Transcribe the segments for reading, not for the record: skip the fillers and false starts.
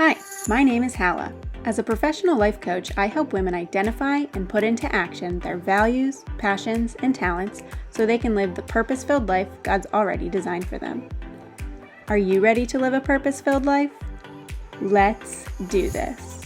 Hi, my name is Hala. As a professional life coach, I help women identify and put into action their values, passions, and talents so they can live the purpose-filled life God's already designed for them. Are you ready to live a purpose-filled life? Let's do this.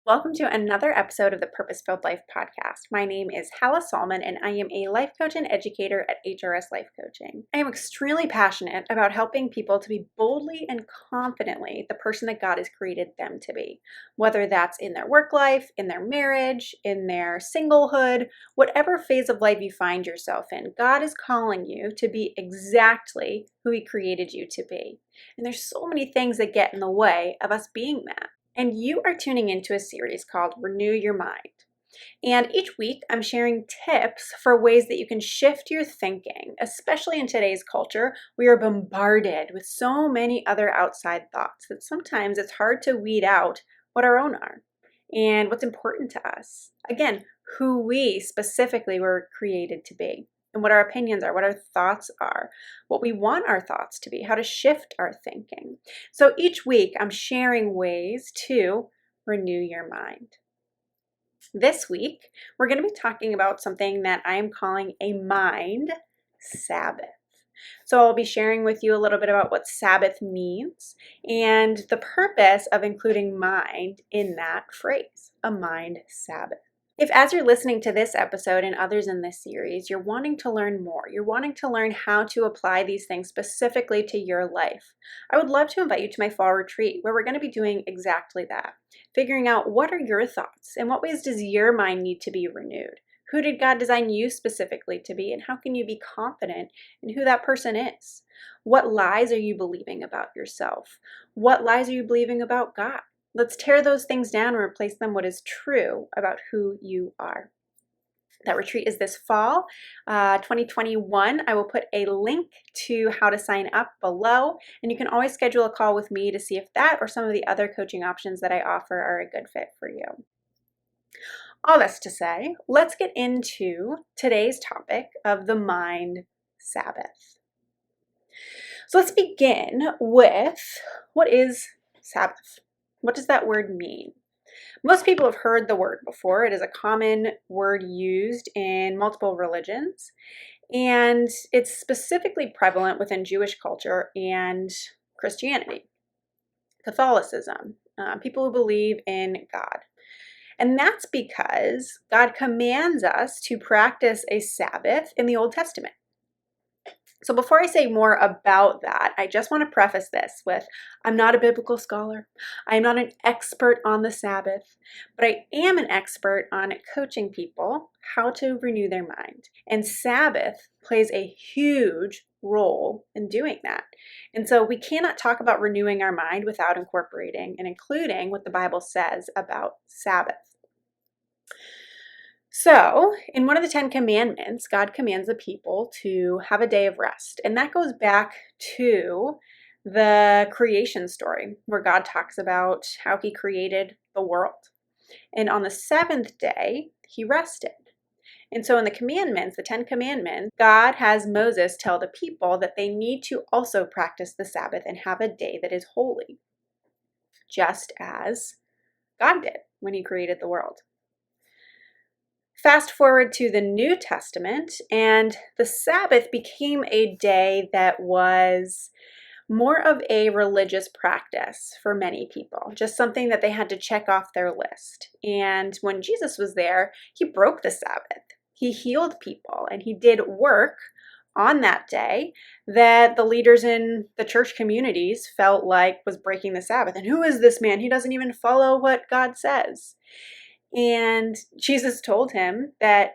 Welcome to another episode of the Purpose-Filled Life podcast. My name is Hala Salman, and I am a life coach and educator at HRS Life Coaching. I am extremely passionate about helping people to be boldly and confidently the person that God has created them to be, whether that's in their work life, in their marriage, in their singlehood, whatever phase of life you find yourself in. God is calling you to be exactly who He created you to be. And there's so many things that get in the way of us being that. And you are tuning into a series called Renew Your Mind. And each week I'm sharing tips for ways that you can shift your thinking, especially in today's culture. We are bombarded with so many other outside thoughts that sometimes it's hard to weed out what our own are and what's important to us. Again, who we specifically were created to be. And what our opinions are, what our thoughts are, what we want our thoughts to be, how to shift our thinking. So each week I'm sharing ways to renew your mind. This week, we're going to be talking about something that I'm calling a mind Sabbath. So I'll be sharing with you a little bit about what Sabbath means and the purpose of including mind in that phrase, a mind Sabbath. If as you're listening to this episode and others in this series, you're wanting to learn more, you're wanting to learn how to apply these things specifically to your life, I would love to invite you to my fall retreat where we're going to be doing exactly that. Figuring out what are your thoughts and what ways does your mind need to be renewed? Who did God design you specifically to be, and how can you be confident in who that person is? What lies are you believing about yourself? What lies are you believing about God? Let's tear those things down and replace them with what is true about who you are. That retreat is this fall, 2021. I will put a link to how to sign up below, and you can always schedule a call with me to see if that or some of the other coaching options that I offer are a good fit for you. All this to say, let's get into today's topic of the mind Sabbath. So let's begin with what is Sabbath? What does that word mean? Most people have heard the word before. It is a common word used in multiple religions, and it's specifically prevalent within Jewish culture and Christianity, Catholicism, people who believe in God. And that's because God commands us to practice a Sabbath in the Old Testament. So before I say more about that, I just want to preface this with, I'm not a biblical scholar. I'm not an expert on the Sabbath, but I am an expert on coaching people how to renew their mind. And Sabbath plays a huge role in doing that. And so we cannot talk about renewing our mind without incorporating and including what the Bible says about Sabbath. So, in one of the 10 commandments, God commands the people to have a day of rest. And that goes back to the creation story where God talks about how He created the world. And on the seventh day, He rested. And so in the commandments, the 10 commandments, God has Moses tell the people that they need to also practice the Sabbath and have a day that is holy, just as God did when He created the world. Fast forward to the New Testament, and the Sabbath became a day that was more of a religious practice for many people, just something that they had to check off their list. And when Jesus was there, He broke the Sabbath. He healed people, and He did work on that day that the leaders in the church communities felt like was breaking the Sabbath. And who is this man? He doesn't even follow what God says. And Jesus told him that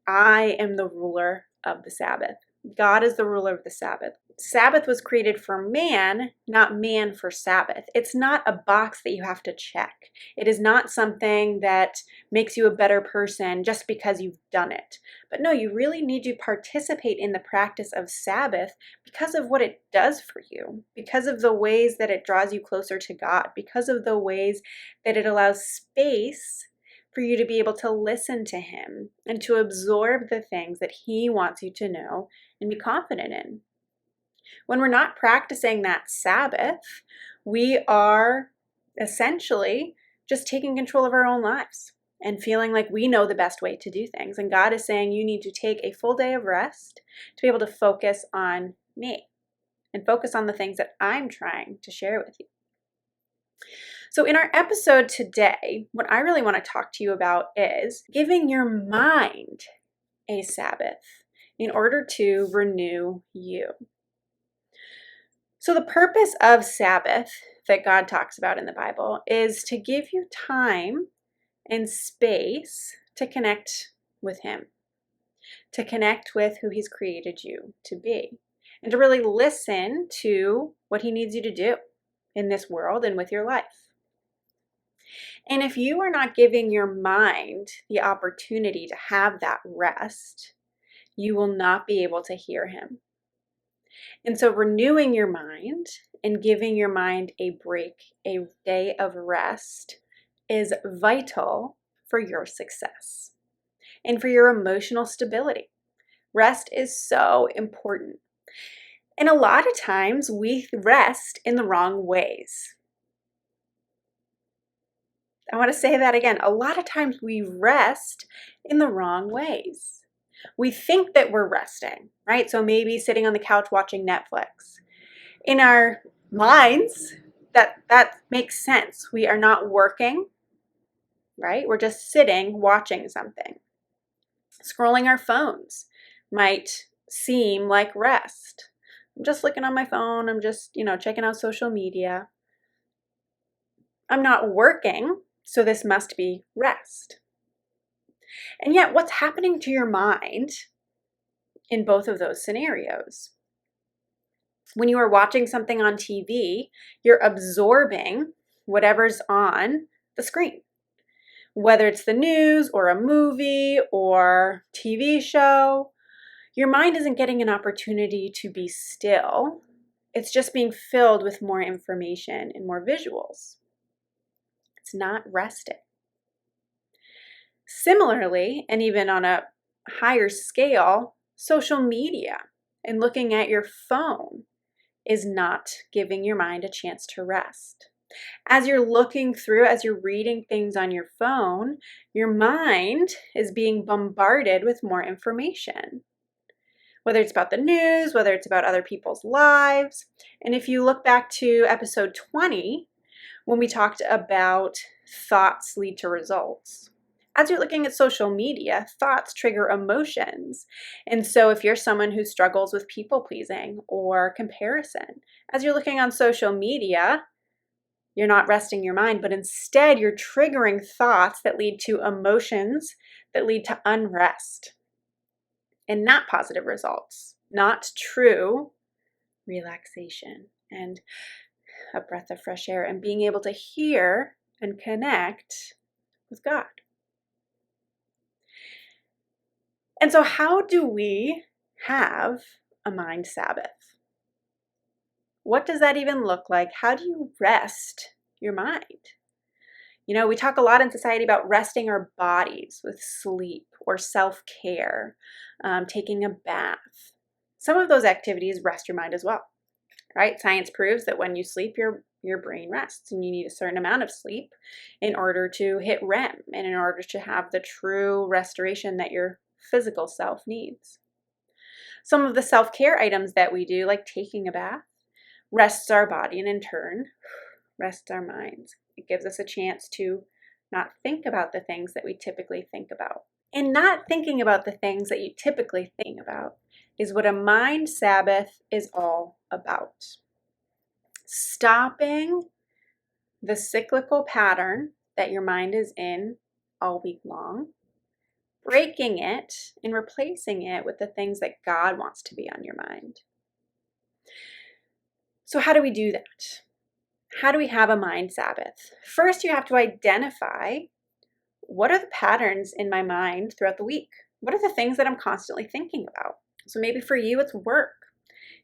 I am the ruler of the Sabbath. God is the ruler of the Sabbath. Sabbath was created for man, not man for Sabbath. It's not a box that you have to check. It is not something that makes you a better person just because you've done it. But no, you really need to participate in the practice of Sabbath because of what it does for you, because of the ways that it draws you closer to God, because of the ways that it allows space for you to be able to listen to Him and to absorb the things that He wants you to know and be confident in. When we're not practicing that Sabbath, we are essentially just taking control of our own lives and feeling like we know the best way to do things. And God is saying you need to take a full day of rest to be able to focus on me and focus on the things that I'm trying to share with you. So in our episode today, what I really want to talk to you about is giving your mind a Sabbath in order to renew you. So the purpose of Sabbath that God talks about in the Bible is to give you time and space to connect with Him, to connect with who He's created you to be, and to really listen to what He needs you to do in this world and with your life. And if you are not giving your mind the opportunity to have that rest, you will not be able to hear Him. And so renewing your mind and giving your mind a break, a day of rest, is vital for your success and for your emotional stability. Rest is so important. And a lot of times we rest in the wrong ways. I want to say that again. A lot of times we rest in the wrong ways. We think that we're resting, right? So maybe sitting on the couch watching Netflix. In our minds, that makes sense. We are not working, right? We're just sitting watching something. Scrolling our phones might seem like rest. I'm just looking on my phone. I'm just, checking out social media. I'm not working, so this must be rest. And yet, what's happening to your mind in both of those scenarios? When you are watching something on TV, you're absorbing whatever's on the screen. Whether it's the news or a movie or TV show, your mind isn't getting an opportunity to be still. It's just being filled with more information and more visuals. It's not resting. Similarly, and even on a higher scale, social media and looking at your phone is not giving your mind a chance to rest. As you're looking through, as you're reading things on your phone, your mind is being bombarded with more information. Whether it's about the news, whether it's about other people's lives. And if you look back to episode 20, when we talked about thoughts lead to results. As you're looking at social media, thoughts trigger emotions. And so if you're someone who struggles with people pleasing or comparison, as you're looking on social media, you're not resting your mind, but instead you're triggering thoughts that lead to emotions that lead to unrest and not positive results, not true relaxation and a breath of fresh air and being able to hear and connect with God. And so how do we have a mind Sabbath? What does that even look like? How do you rest your mind? We talk a lot in society about resting our bodies with sleep or self-care, taking a bath. Some of those activities rest your mind as well, right? Science proves that when you sleep, your brain rests, and you need a certain amount of sleep in order to hit REM and in order to have the true restoration that your physical self needs. Some of the self-care items that we do, like taking a bath, rests our body and in turn rests our minds. It gives us a chance to not think about the things that we typically think about. And not thinking about the things that you typically think about is what a mind Sabbath is all about. Stopping the cyclical pattern that your mind is in all week long, breaking it and replacing it with the things that God wants to be on your mind. So how do we do that? How do we have a mind Sabbath? First, you have to identify what are the patterns in my mind throughout the week? What are the things that I'm constantly thinking about? So maybe for you, it's work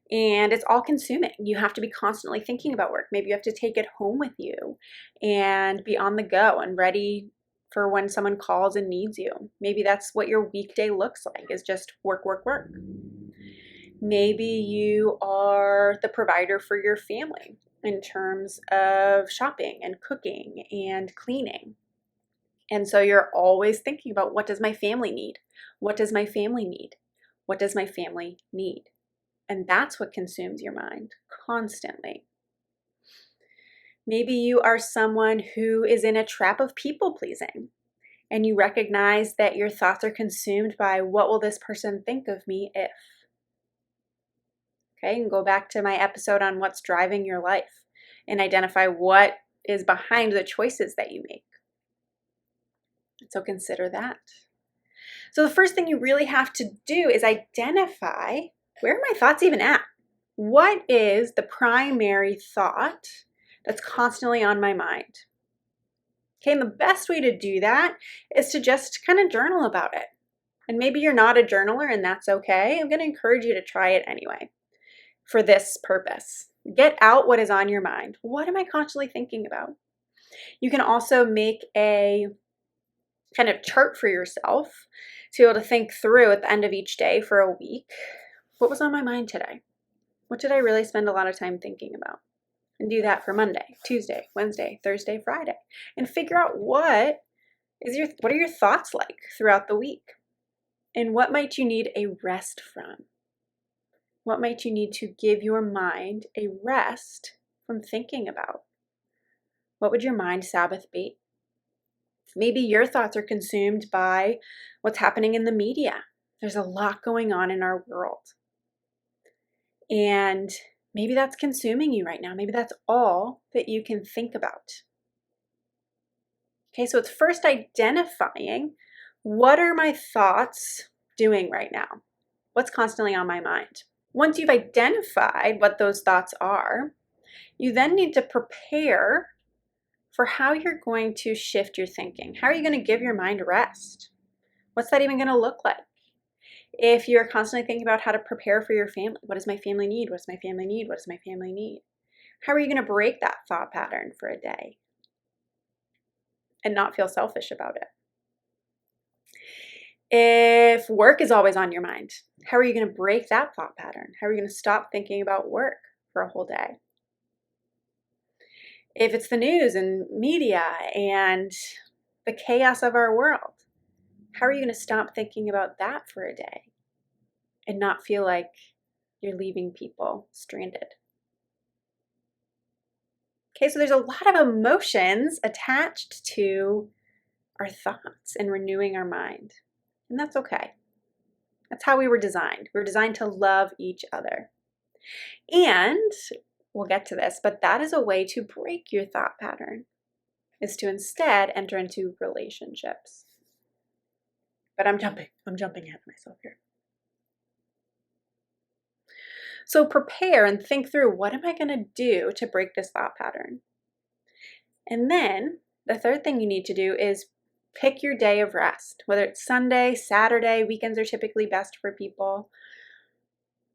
and it's all consuming. You have to be constantly thinking about work. Maybe you have to take it home with you and be on the go and ready for when someone calls and needs you. Maybe that's what your weekday looks like, is just work, work, work. Maybe you are the provider for your family in terms of shopping and cooking and cleaning. And so you're always thinking about, what does my family need? What does my family need? What does my family need? And that's what consumes your mind constantly. Maybe you are someone who is in a trap of people pleasing, and you recognize that your thoughts are consumed by, what will this person think of me if? Okay, and go back to my episode on what's driving your life and identify what is behind the choices that you make. So consider that. So the first thing you really have to do is identify, where are my thoughts even at? What is the primary thought that's constantly on my mind? Okay, and the best way to do that is to just kind of journal about it. And maybe you're not a journaler, and that's okay. I'm going to encourage you to try it anyway for this purpose. Get out what is on your mind. What am I constantly thinking about? You can also make a kind of chart for yourself to be able to think through at the end of each day for a week. What was on my mind today? What did I really spend a lot of time thinking about? And do that for Monday, Tuesday, Wednesday, Thursday, Friday, and figure out what are your thoughts like throughout the week, and what might you need a rest from? What might you need to give your mind a rest from thinking about? What would your mind Sabbath be? Maybe your thoughts are consumed by what's happening in the media. There's a lot going on in our world. And maybe that's consuming you right now. Maybe that's all that you can think about. Okay, so it's first identifying, what are my thoughts doing right now? What's constantly on my mind? Once you've identified what those thoughts are, you then need to prepare for how you're going to shift your thinking. How are you going to give your mind rest? What's that even going to look like? If you're constantly thinking about how to prepare for your family, what does my family need? What does my family need? What does my family need? How are you going to break that thought pattern for a day and not feel selfish about it? If work is always on your mind, how are you going to break that thought pattern? How are you going to stop thinking about work for a whole day? If it's the news and media and the chaos of our world, how are you going to stop thinking about that for a day and not feel like you're leaving people stranded? Okay, so there's a lot of emotions attached to our thoughts and renewing our mind, and that's okay. That's how we were designed. We were designed to love each other. And we'll get to this, but that is a way to break your thought pattern, is to instead enter into relationships. But I'm jumping ahead of myself here. So prepare and think through, what am I going to do to break this thought pattern? And then the third thing you need to do is pick your day of rest, whether it's Sunday, Saturday, weekends are typically best for people.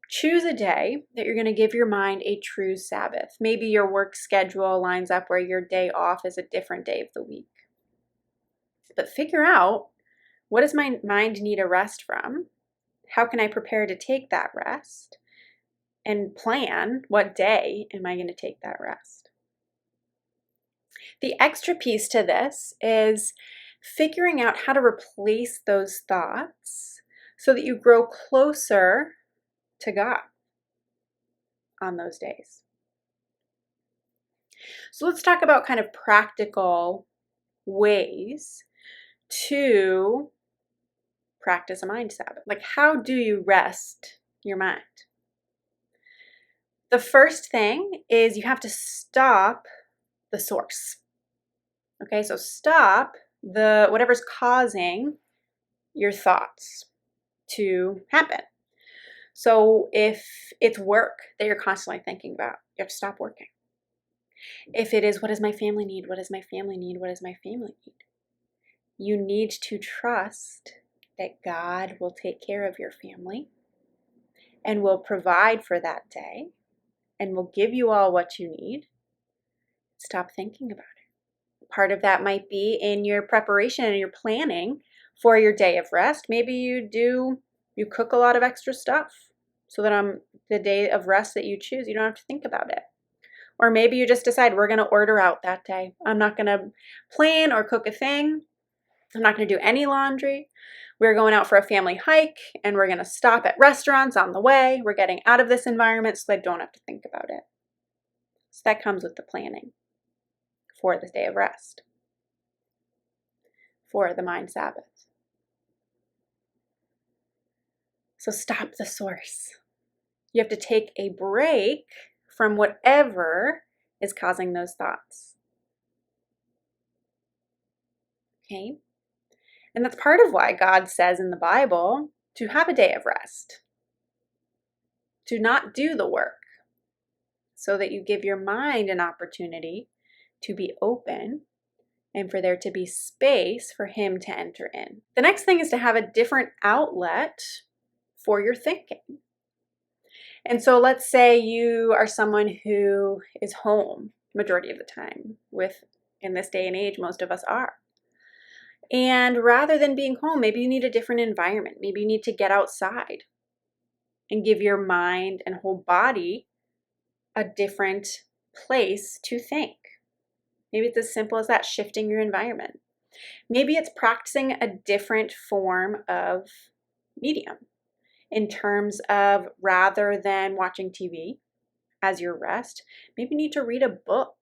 Choose a day that you're going to give your mind a true Sabbath. Maybe your work schedule lines up where your day off is a different day of the week. But figure out, what does my mind need a rest from? How can I prepare to take that rest? And plan, what day am I going to take that rest? The extra piece to this is figuring out how to replace those thoughts so that you grow closer to God on those days. So let's talk about kind of practical ways to practice a mind Sabbath. Like, how do you rest your mind? The first thing is you have to stop the source. Okay, so stop whatever's causing your thoughts to happen. So if it's work that you're constantly thinking about, you have to stop working. If it is, what does my family need? What does my family need? What does my family need? You need to trust that God will take care of your family and will provide for that day and will give you all what you need. Stop thinking about it. Part of that might be in your preparation and your planning for your day of rest. Maybe you cook a lot of extra stuff. so that on the day of rest that you choose, you don't have to think about it. Or maybe you just decide we're going to order out that day. I'm not going to plan or cook a thing. I'm not going to do any laundry. We're going out for a family hike and we're going to stop at restaurants on the way. We're getting out of this environment so I don't have to think about it. So that comes with the planning for the day of rest, for the mind Sabbath. So stop the source. You have to take a break from whatever is causing those thoughts. Okay? And that's part of why God says in the Bible to have a day of rest, to not do the work, so that you give your mind an opportunity to be open and for there to be space for Him to enter in. The next thing is to have a different outlet for your thinking. And so let's say you are someone who is home majority of the time, in this day and age, most of us are. And rather than being home, maybe you need a different environment. Maybe you need to get outside and give your mind and whole body a different place to think. Maybe it's as simple as that, shifting your environment. Maybe it's practicing a different form of medium in terms of, rather than watching TV as your rest, maybe you need to read a book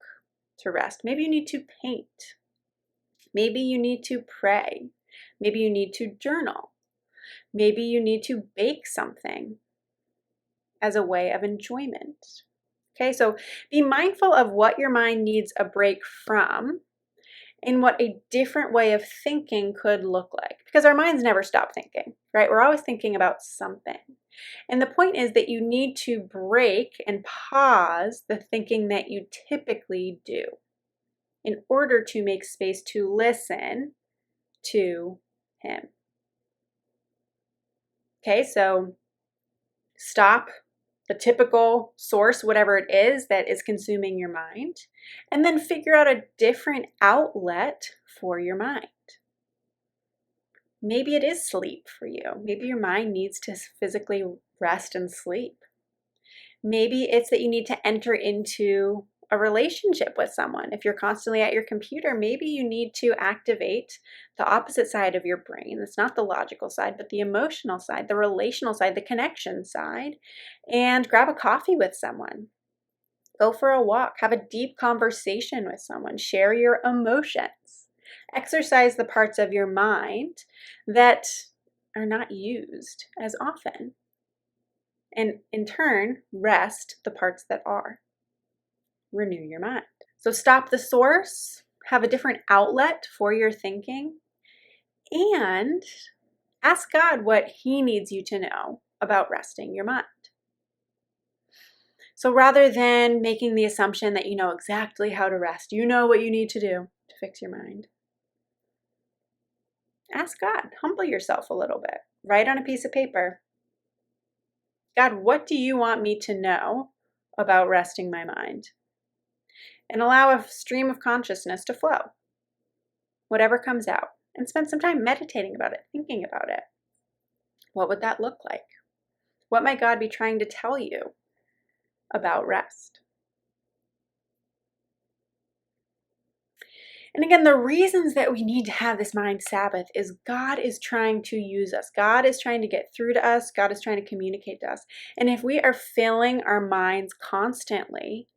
to rest. Maybe you need to paint. Maybe you need to pray. Maybe you need to journal. Maybe you need to bake something as a way of enjoyment. Okay, so be mindful of what your mind needs a break from and what a different way of thinking could look like. Because our minds never stop thinking, right? We're always thinking about something. And the point is that you need to break and pause the thinking that you typically do in order to make space to listen to Him. Okay, so stop the typical source, whatever it is that is consuming your mind, and then figure out a different outlet for your mind. Maybe it is sleep for you. Maybe your mind needs to physically rest and sleep. Maybe it's that you need to enter into a relationship with someone. If you're constantly at your computer, maybe you need to activate the opposite side of your brain. It's not the logical side, but the emotional side, the relational side, the connection side, and grab a coffee with someone. Go for a walk, have a deep conversation with someone, share your emotions. Exercise the parts of your mind that are not used as often. And in turn, rest the parts that are. Renew your mind. So stop the source, have a different outlet for your thinking, and ask God what He needs you to know about resting your mind. So rather than making the assumption that you know exactly how to rest, you know what you need to do to fix your mind, ask God, humble yourself a little bit, write on a piece of paper, God, what do you want me to know about resting my mind? And allow a stream of consciousness to flow, whatever comes out, and spend some time meditating about it, thinking about it. What would that look like? What might God be trying to tell you about rest? And again, the reasons that we need to have this mind Sabbath is God is trying to use us. God is trying to get through to us. God is trying to communicate to us. And if we are filling our minds constantly,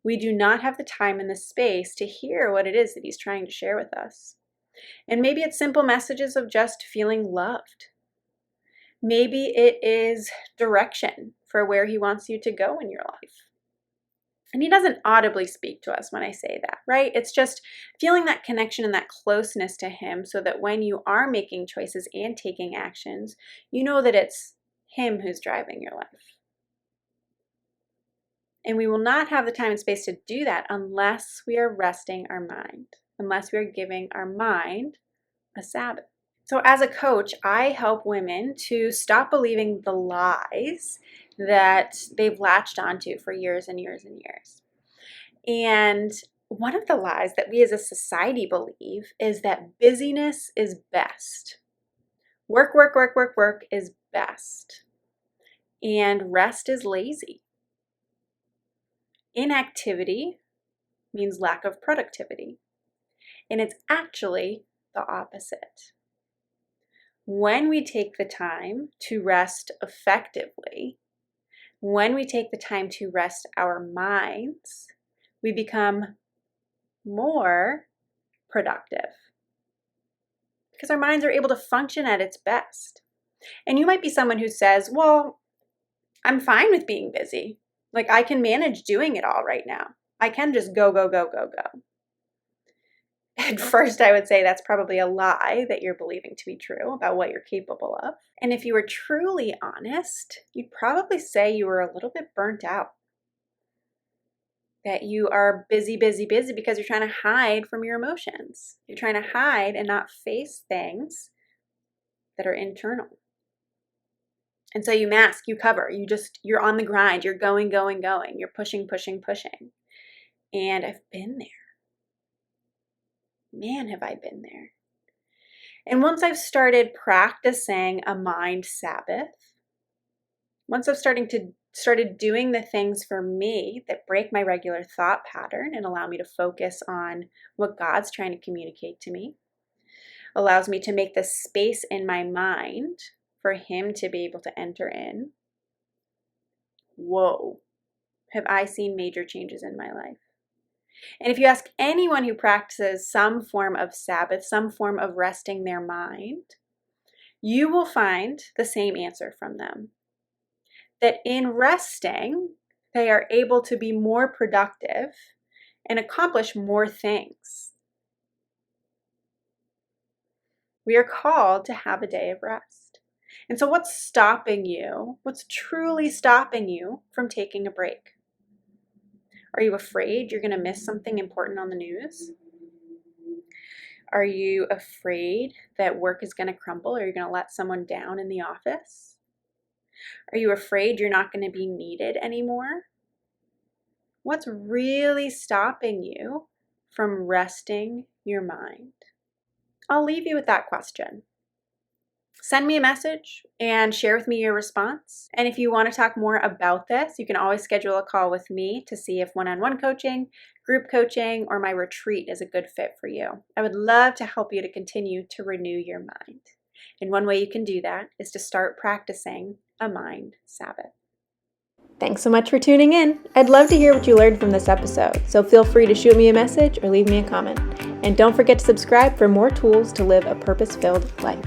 we do not have the time and the space to hear what it is that He's trying to share with us. And maybe it's simple messages of just feeling loved. Maybe it is direction for where He wants you to go in your life. And He doesn't audibly speak to us when I say that, right? It's just feeling that connection and that closeness to Him so that when you are making choices and taking actions, you know that it's Him who's driving your life. And we will not have the time and space to do that unless we are resting our mind, unless we are giving our mind a Sabbath. So as a coach, I help women to stop believing the lies that they've latched onto for years and years and years. And one of the lies that we as a society believe is that busyness is best. Work, work, work, work, work is best. and rest is lazy. Inactivity means lack of productivity, and it's actually the opposite. When we take the time to rest effectively, when we take the time to rest our minds, we become more productive because our minds are able to function at its best. And you might be someone who says, well, I'm fine with being busy. Like, I can manage doing it all right now. I can just go, go, go, go, go. At first, I would say that's probably a lie that you're believing to be true about what you're capable of. And if you were truly honest, you'd probably say you were a little bit burnt out. That you are busy, busy, busy because you're trying to hide from your emotions. You're trying to hide and not face things that are internal. And so you mask, you cover, you're on the grind, you're going, going, going, you're pushing, pushing, pushing. And I've been there. Man, have I been there. And once I've started practicing a mind Sabbath, once I've started doing the things for me that break my regular thought pattern and allow me to focus on what God's trying to communicate to me, allows me to make the space in my mind for Him to be able to enter in, whoa, have I seen major changes in my life. And if you ask anyone who practices some form of Sabbath, some form of resting their mind, you will find the same answer from them. That in resting, they are able to be more productive and accomplish more things. We are called to have a day of rest. And so what's stopping you? What's truly stopping you from taking a break? Are you afraid you're going to miss something important on the news? Are you afraid that work is going to crumble or you're going to let someone down in the office? Are you afraid you're not going to be needed anymore? What's really stopping you from resting your mind? I'll leave you with that question. Send me a message and share with me your response. And if you want to talk more about this, you can always schedule a call with me to see if one-on-one coaching, group coaching, or my retreat is a good fit for you. I would love to help you to continue to renew your mind. And one way you can do that is to start practicing a mind Sabbath. Thanks so much for tuning in. I'd love to hear what you learned from this episode, so feel free to shoot me a message or leave me a comment. And don't forget to subscribe for more tools to live a purpose-filled life.